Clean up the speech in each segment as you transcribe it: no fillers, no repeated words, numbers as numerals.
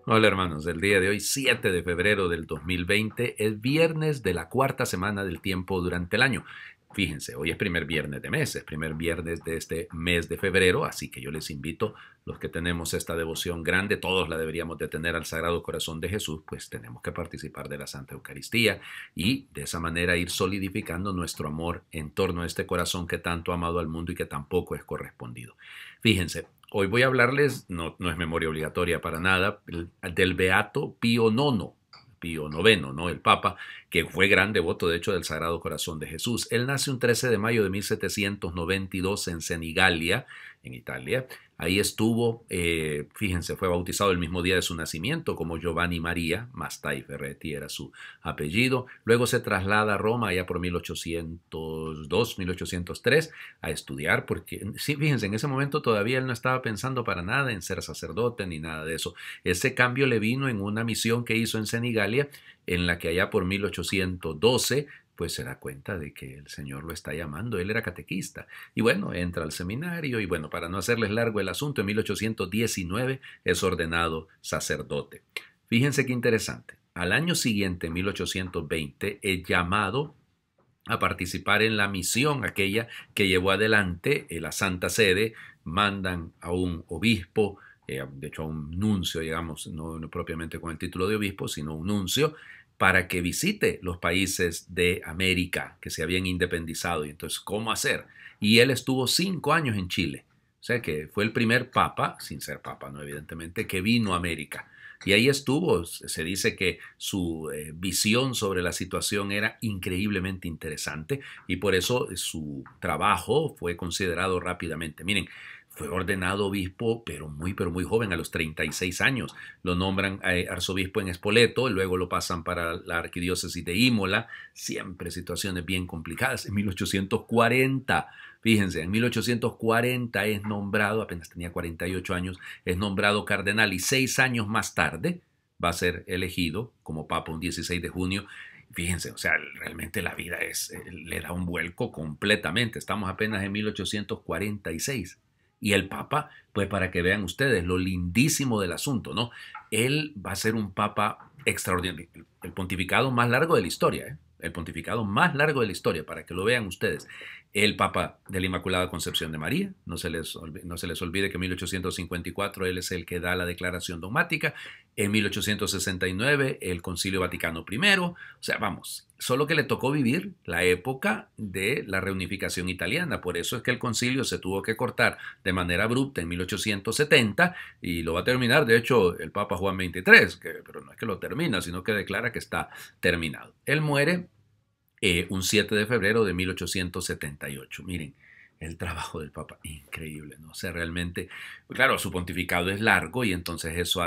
Hola hermanos, el día de hoy, 7 de febrero del 2020, es viernes de la cuarta semana del tiempo durante el año. Fíjense, hoy es primer viernes de mes, es primer viernes de este mes de febrero, así que yo les invito, los que tenemos esta devoción grande, todos la deberíamos de tener al Sagrado Corazón de Jesús, pues tenemos que participar de la Santa Eucaristía y de esa manera ir solidificando nuestro amor en torno a este corazón que tanto ha amado al mundo y que tampoco es correspondido. Fíjense, hoy voy a hablarles, no es memoria obligatoria para nada, del Beato Pío IX, Pío IX, ¿no? El Papa, que fue gran devoto, de hecho, del Sagrado Corazón de Jesús. Él nace un 13 de mayo de 1792 en Senigallia, en Italia. Ahí estuvo, fíjense, fue bautizado el mismo día de su nacimiento como Giovanni María, Mastai Ferretti era su apellido. Luego se traslada a Roma allá por 1802, 1803 a estudiar, porque sí, fíjense, en ese momento todavía él no estaba pensando para nada en ser sacerdote ni nada de eso. Ese cambio le vino en una misión que hizo en Senigallia, en la que allá por 1812 pues se da cuenta de que el Señor lo está llamando. Él era catequista. Y bueno, entra al seminario y bueno, para no hacerles largo el asunto, en 1819 es ordenado sacerdote. Fíjense qué interesante. Al año siguiente, en 1820, es llamado a participar en la misión aquella que llevó adelante la Santa Sede. Mandan a un obispo, de hecho a un nuncio, digamos, no propiamente con el título de obispo, sino un nuncio, para que visite los países de América que se habían independizado. Y entonces, ¿cómo hacer? Y él estuvo 5 años en Chile. O sea que fue el primer papa, sin ser papa, no evidentemente, que vino a América. Y ahí estuvo. Se dice que su visión sobre la situación era increíblemente interesante y por eso su trabajo fue considerado rápidamente. Miren, fue ordenado obispo, pero muy joven, a los 36 años. Lo nombran arzobispo en Spoleto, luego lo pasan para la arquidiócesis de Imola, siempre situaciones bien complicadas. En 1840, fíjense, en 1840 es nombrado, apenas tenía 48 años, es nombrado cardenal y 6 años más tarde va a ser elegido como papa un 16 de junio. Fíjense, o sea, realmente la vida le da un vuelco completamente. Estamos apenas en 1846. Y el Papa, pues para que vean ustedes lo lindísimo del asunto, ¿no? Él va a ser un Papa extraordinario, el pontificado más largo de la historia, ¿eh? El pontificado más largo de la historia, para que lo vean ustedes. El Papa de la Inmaculada Concepción de María, no se les olvide que en 1854 él es el que da la declaración dogmática, en 1869 el Concilio Vaticano I, o sea, vamos, solo que le tocó vivir la época de la reunificación italiana, por eso es que el concilio se tuvo que cortar de manera abrupta en 1870 y lo va a terminar, de hecho, el Papa Juan XXIII, pero no es que lo termina, sino que declara que está terminado. Él muere un 7 de febrero de 1878. Miren, el trabajo del Papa, increíble, ¿no? O sea, realmente, claro, su pontificado es largo y entonces eso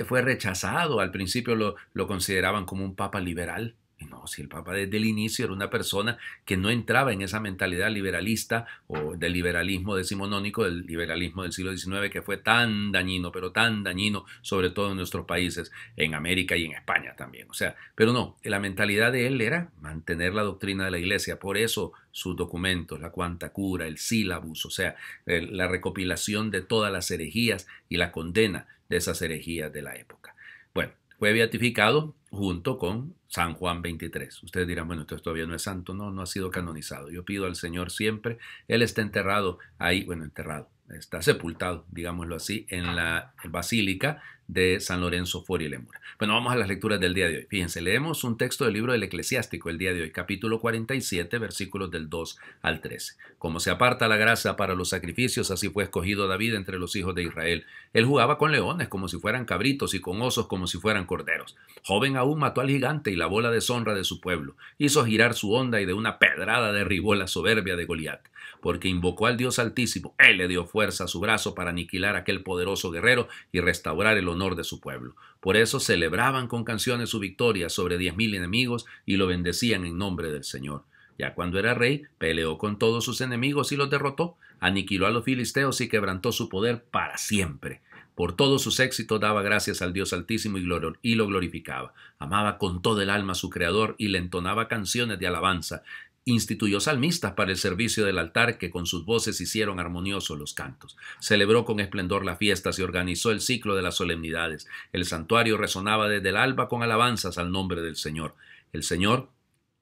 fue rechazado. Al principio lo consideraban como un Papa liberal. Y no, si el Papa desde el inicio era una persona que no entraba en esa mentalidad liberalista o del liberalismo decimonónico, del liberalismo del siglo XIX, que fue tan dañino, pero tan dañino, sobre todo en nuestros países, en América y en España también. O sea, pero no, la mentalidad de él era mantener la doctrina de la Iglesia. Por eso sus documentos, la Quanta Cura, el Sílabus, o sea, la recopilación de todas las herejías y la condena de esas herejías de la época. Bueno, fue beatificado junto con San Juan XXIII. Ustedes dirán, bueno, entonces todavía no es santo. No, no ha sido canonizado. Yo pido al Señor siempre, él está enterrado ahí, bueno, enterrado, está sepultado, digámoslo así, en la basílica de San Lorenzo Fuori Lemura. Bueno, vamos a las lecturas del día de hoy. Fíjense, leemos un texto del libro del Eclesiástico el día de hoy, capítulo 47, versículos del 2 al 13. Como se aparta la grasa para los sacrificios, así fue escogido David entre los hijos de Israel. Él jugaba con leones como si fueran cabritos y con osos como si fueran corderos. Joven aún mató al gigante y lavó la deshonra de su pueblo. Hizo girar su onda y de una pedrada derribó la soberbia de Goliat. Porque invocó al Dios Altísimo, él le dio fuerza a su brazo para aniquilar a aquel poderoso guerrero y restaurar el honor de su pueblo. Por eso celebraban con canciones su victoria sobre 10,000 enemigos y lo bendecían en nombre del Señor. Ya cuando era rey, peleó con todos sus enemigos y los derrotó, aniquiló a los filisteos y quebrantó su poder para siempre. Por todos sus éxitos daba gracias al Dios Altísimo y lo glorificaba. Amaba con todo el alma a su Creador y le entonaba canciones de alabanza. Instituyó salmistas para el servicio del altar que con sus voces hicieron armoniosos los cantos. Celebró con esplendor las fiestas y organizó el ciclo de las solemnidades. El santuario resonaba desde el alba con alabanzas al nombre del Señor. El Señor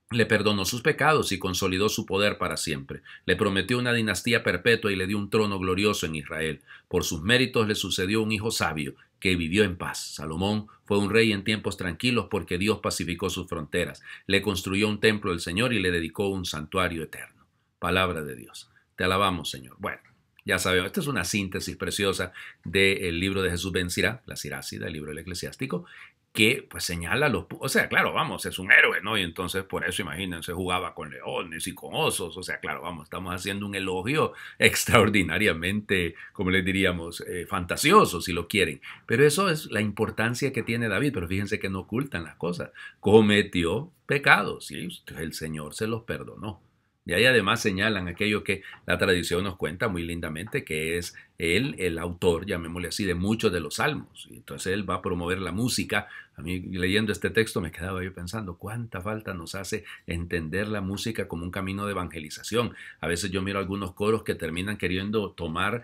le perdonó sus pecados y consolidó su poder para siempre. Le prometió una dinastía perpetua y le dio un trono glorioso en Israel. Por sus méritos le sucedió un hijo sabio que vivió en paz. Salomón fue un rey en tiempos tranquilos porque Dios pacificó sus fronteras. Le construyó un templo del Señor y le dedicó un santuario eterno. Palabra de Dios. Te alabamos, Señor. Bueno, ya sabemos, esta es una síntesis preciosa del libro de Jesús ben Sirá, la Sirásida, el libro del eclesiástico, que pues señala los... O sea, claro, vamos, es un héroe, ¿no? Y entonces por eso, imagínense, jugaba con leones y con osos. O sea, claro, vamos, estamos haciendo un elogio extraordinariamente, como les diríamos, fantasioso, si lo quieren. Pero eso es la importancia que tiene David. Pero fíjense que no ocultan las cosas. Cometió pecados, ¿sí? El Señor se los perdonó. Y ahí además señalan aquello que la tradición nos cuenta muy lindamente, que es él el autor, llamémosle así, de muchos de los salmos. Y entonces él va a promover la música. A mí leyendo este texto me quedaba yo pensando cuánta falta nos hace entender la música como un camino de evangelización. A veces yo miro algunos coros que terminan queriendo tomar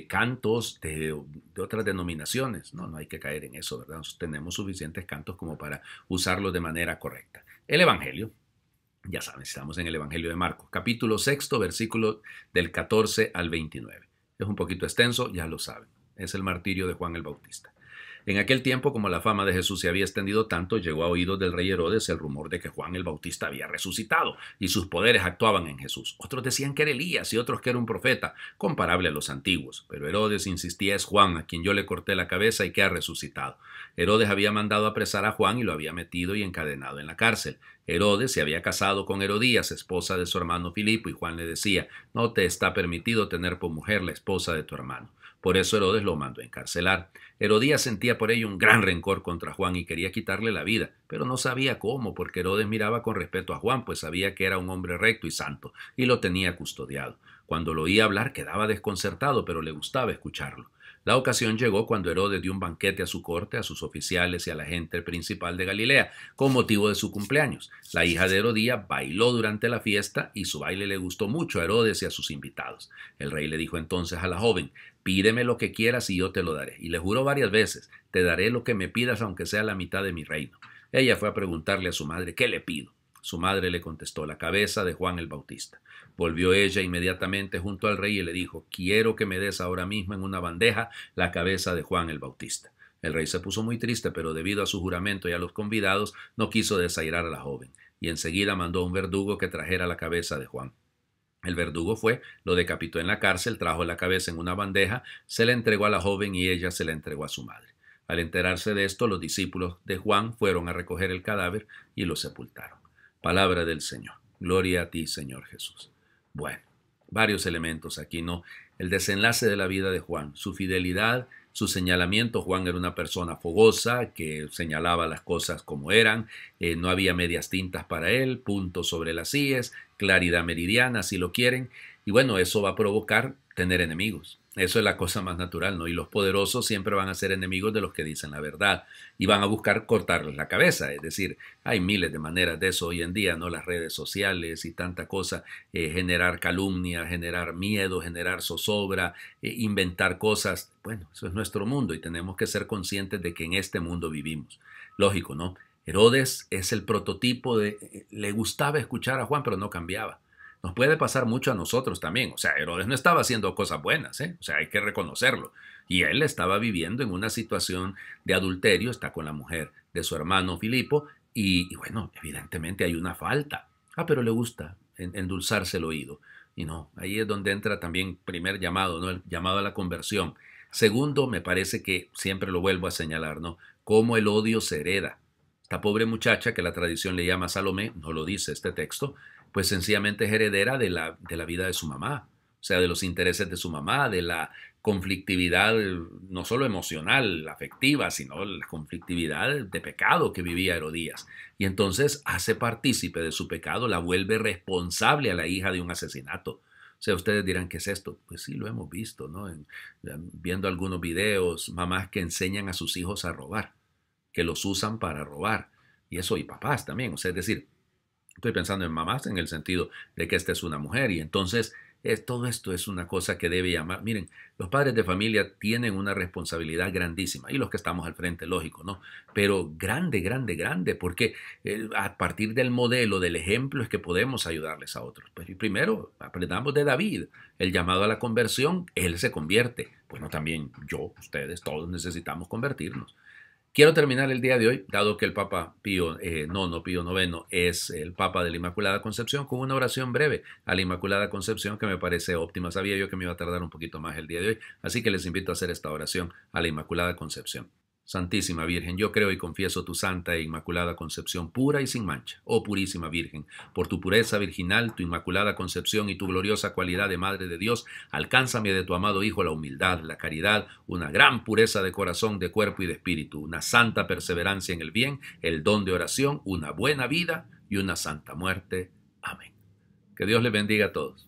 cantos de otras denominaciones. No, no hay que caer en eso, ¿verdad? Nosotros tenemos suficientes cantos como para usarlos de manera correcta. El Evangelio. Ya saben, estamos en el Evangelio de Marcos, capítulo 6, versículo del 14 al 29. Es un poquito extenso, ya lo saben. Es el martirio de Juan el Bautista. En aquel tiempo, como la fama de Jesús se había extendido tanto, llegó a oídos del rey Herodes el rumor de que Juan el Bautista había resucitado y sus poderes actuaban en Jesús. Otros decían que era Elías y otros que era un profeta, comparable a los antiguos. Pero Herodes insistía: es Juan, a quien yo le corté la cabeza y que ha resucitado. Herodes había mandado apresar a Juan y lo había metido y encadenado en la cárcel. Herodes se había casado con Herodías, esposa de su hermano Filipo, y Juan le decía: no te está permitido tener por mujer la esposa de tu hermano. Por eso Herodes lo mandó a encarcelar. Herodías sentía por ello un gran rencor contra Juan y quería quitarle la vida, pero no sabía cómo, porque Herodes miraba con respeto a Juan, pues sabía que era un hombre recto y santo, y lo tenía custodiado. Cuando lo oía hablar quedaba desconcertado, pero le gustaba escucharlo. La ocasión llegó cuando Herodes dio un banquete a su corte, a sus oficiales y a la gente principal de Galilea, con motivo de su cumpleaños. La hija de Herodías bailó durante la fiesta y su baile le gustó mucho a Herodes y a sus invitados. El rey le dijo entonces a la joven: pídeme lo que quieras y yo te lo daré. Y le juró varias veces: te daré lo que me pidas aunque sea la mitad de mi reino. Ella fue a preguntarle a su madre: ¿qué le pido? Su madre le contestó: la cabeza de Juan el Bautista. Volvió ella inmediatamente junto al rey y le dijo: quiero que me des ahora mismo en una bandeja la cabeza de Juan el Bautista. El rey se puso muy triste, pero debido a su juramento y a los convidados, no quiso desairar a la joven, y enseguida mandó a un verdugo que trajera la cabeza de Juan. El verdugo fue, lo decapitó en la cárcel, trajo la cabeza en una bandeja, se la entregó a la joven y ella se la entregó a su madre. Al enterarse de esto, los discípulos de Juan fueron a recoger el cadáver y lo sepultaron. Palabra del Señor. Gloria a ti, Señor Jesús. Bueno, varios elementos aquí, ¿no? El desenlace de la vida de Juan, su fidelidad, su señalamiento. Juan era una persona fogosa que señalaba las cosas como eran, no había medias tintas para él, puntos sobre las íes, claridad meridiana, si lo quieren, y bueno, eso va a provocar tener enemigos. Eso es la cosa más natural, ¿no? Y los poderosos siempre van a ser enemigos de los que dicen la verdad y van a buscar cortarles la cabeza. Es decir, hay miles de maneras de eso hoy en día, ¿no? Las redes sociales y tanta cosa, generar calumnia, generar miedo, generar zozobra, inventar cosas. Bueno, eso es nuestro mundo y tenemos que ser conscientes de que en este mundo vivimos. Lógico, ¿no? Herodes es el prototipo de... le gustaba escuchar a Juan, pero no cambiaba. Nos puede pasar mucho a nosotros también. O sea, Herodes no estaba haciendo cosas buenas, ¿eh? O sea, hay que reconocerlo. Y él estaba viviendo en una situación de adulterio, está con la mujer de su hermano Filipo, y bueno, evidentemente hay una falta. Ah, pero le gusta endulzarse el oído. Y no, ahí es donde entra también primer llamado, ¿no? El llamado a la conversión. Segundo, me parece que siempre lo vuelvo a señalar, ¿no? Cómo el odio se hereda. Esta pobre muchacha que la tradición le llama Salomé, no lo dice este texto, pues sencillamente es heredera de la vida de su mamá, o sea, de los intereses de su mamá, de la conflictividad no solo emocional, afectiva, sino la conflictividad de pecado que vivía Herodías. Y entonces hace partícipe de su pecado, la vuelve responsable a la hija de un asesinato. O sea, ustedes dirán: ¿qué es esto? Pues sí, lo hemos visto, ¿no? Viendo algunos videos, mamás que enseñan a sus hijos a robar, que los usan para robar. Y eso, y papás también, o sea, es decir, Estoy pensando en mamás en el sentido de que esta es una mujer y entonces todo esto es una cosa que debe llamar. Miren, los padres de familia tienen una responsabilidad grandísima y los que estamos al frente, lógico, ¿no? Pero grande, grande, grande, porque a partir del modelo, del ejemplo es que podemos ayudarles a otros. Pues y primero, aprendamos de David, el llamado a la conversión, él se convierte. Bueno, también yo, ustedes, todos necesitamos convertirnos. Quiero terminar el día de hoy, dado que el Papa Pío Pío noveno es el Papa de la Inmaculada Concepción, con una oración breve a la Inmaculada Concepción que me parece óptima. Sabía yo que me iba a tardar un poquito más el día de hoy, así que les invito a hacer esta oración a la Inmaculada Concepción. Santísima Virgen, yo creo y confieso tu santa e inmaculada concepción pura y sin mancha. Oh purísima Virgen, por tu pureza virginal, tu inmaculada concepción y tu gloriosa cualidad de Madre de Dios, alcánzame de tu amado Hijo la humildad, la caridad, una gran pureza de corazón, de cuerpo y de espíritu, una santa perseverancia en el bien, el don de oración, una buena vida y una santa muerte. Amén. Que Dios les bendiga a todos.